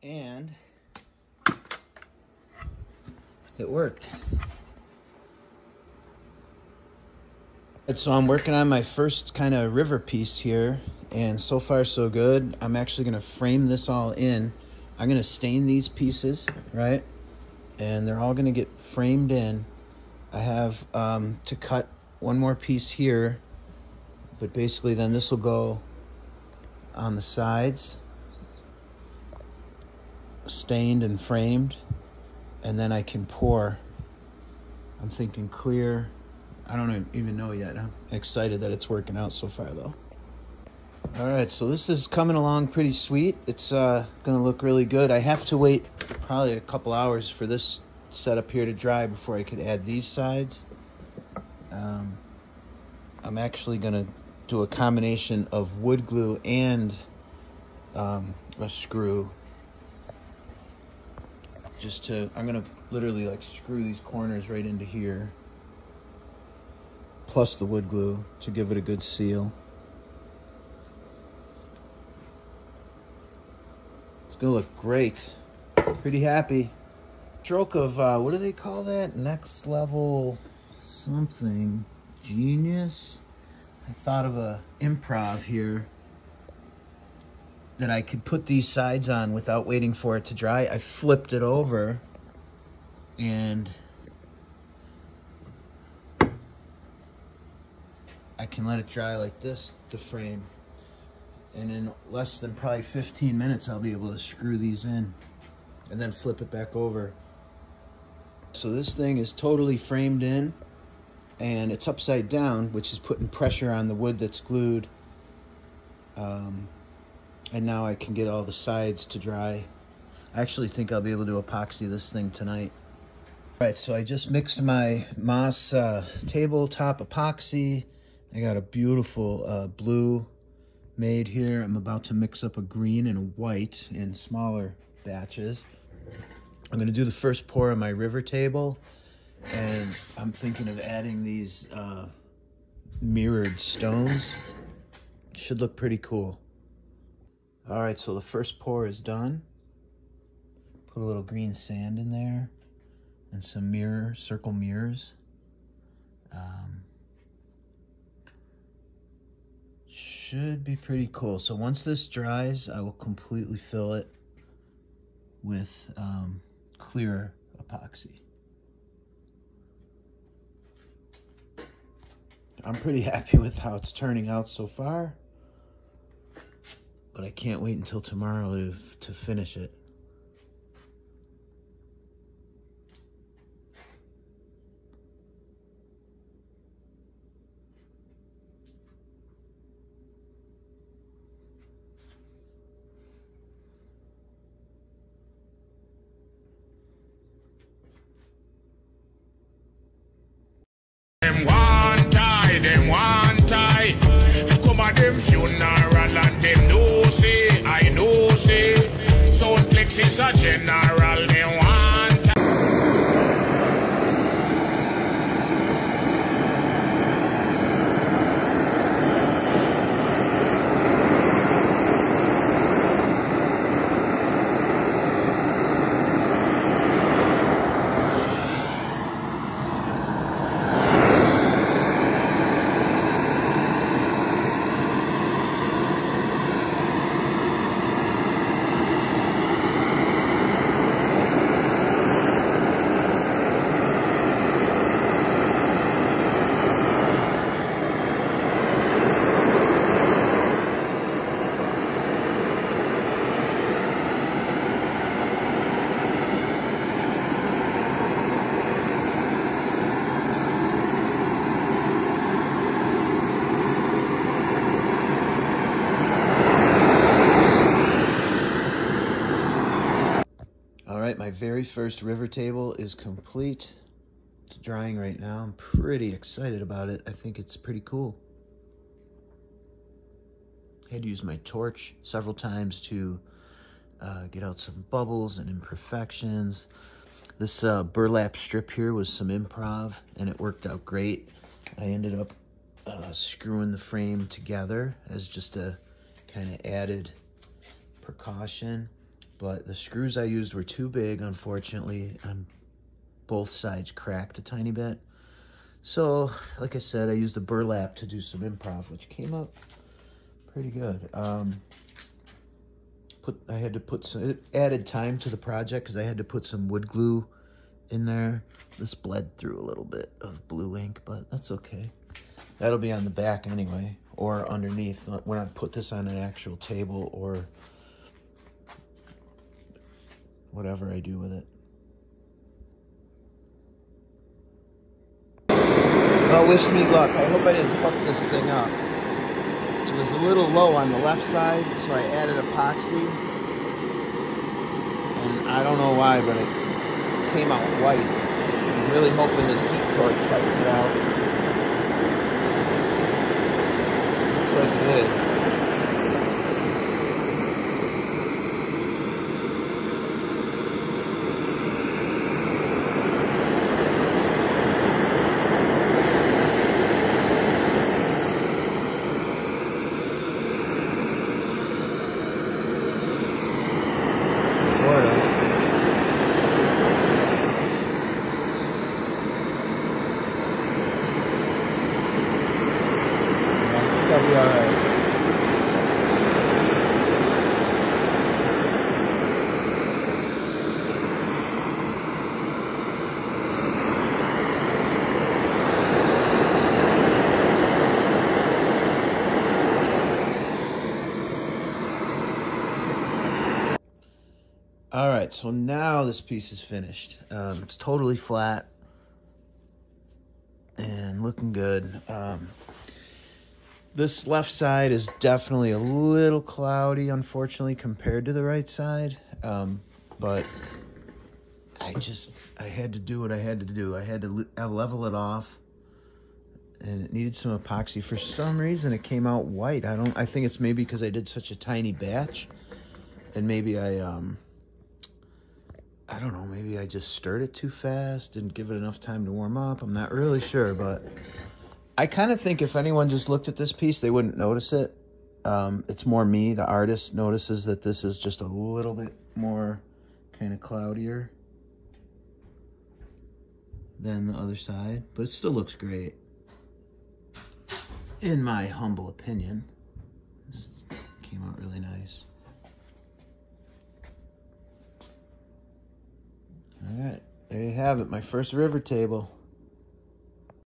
And it worked. And so I'm working on my first kind of river piece here, and so far so good. I'm actually going to frame this all in. I'm going to stain these pieces, right? And they're all going to get framed in. I have to cut one more piece here, but basically then this will go on the sides, stained and framed, and then I can pour. I'm thinking clear. I don't even know yet. I'm excited that it's working out so far though. All right, so this is coming along pretty sweet. It's gonna look really good. I have to wait probably a couple hours for this setup here to dry before I could add these sides. I'm actually gonna do a combination of wood glue and a screw. I'm gonna literally like screw these corners right into here, plus the wood glue to give it a good seal. It's gonna look great. Pretty happy. Stroke of, what do they call that? Next level something. Genius? I thought of a improv here that I could put these sides on without waiting for it to dry. I flipped it over and I can let it dry like this, the frame. And in less than probably 15 minutes, I'll be able to screw these in and then flip it back over. So this thing is totally framed in and it's upside down, which is putting pressure on the wood that's glued. And now I can get all the sides to dry. I actually think I'll be able to epoxy this thing tonight. All right, so I just mixed my Moss tabletop epoxy. I got a beautiful blue made here. I'm about to mix up a green and a white in smaller batches. I'm gonna do the first pour on my river table, and I'm thinking of adding these mirrored stones. Should look pretty cool. All right, so the first pour is done. Put a little green sand in there and some circle mirrors. Should be pretty cool. So once this dries, I will completely fill it with clear epoxy. I'm pretty happy with how it's turning out so far, but I can't wait until tomorrow to finish it. Them one tie. Fi come at them funeral and them know say, I know say. Soundplex is a general, them one tie. My very first river table is complete. It's drying right now. I'm pretty excited about it. I think it's pretty cool. I had to use my torch several times to get out some bubbles and imperfections. This burlap strip here was some improv, and it worked out great. I ended up screwing the frame together as just a kind of added precaution. but the screws I used were too big, unfortunately, on both sides cracked a tiny bit. So, like I said, I used the burlap to do some improv, which came up pretty good. I had to put some, it added time to the project because I had to put some wood glue in there. This bled through a little bit of blue ink, but that's okay. That'll be on the back anyway, or underneath when I put this on an actual table or whatever I do with it. Well, wish me luck. I hope I didn't fuck this thing up. It was a little low on the left side, so I added epoxy. And I don't know why, but it came out white. I'm really hoping this heat torch tightens it out. Looks like it is. That'll be all right. All right, so now this piece is finished. It's totally flat and looking good. This left side is definitely a little cloudy, unfortunately, compared to the right side. But I had to do what I had to do. I had to level it off, and it needed some epoxy. For some reason, it came out white. I think it's maybe because I did such a tiny batch, and maybe I don't know, maybe I just stirred it too fast, didn't give it enough time to warm up. I'm not really sure, but I kind of think if anyone just looked at this piece, they wouldn't notice it. It's more me, the artist, notices that this is just a little bit more kind of cloudier than the other side, but it still looks great, in my humble opinion. This came out really nice. All right, there you have it, my first river table.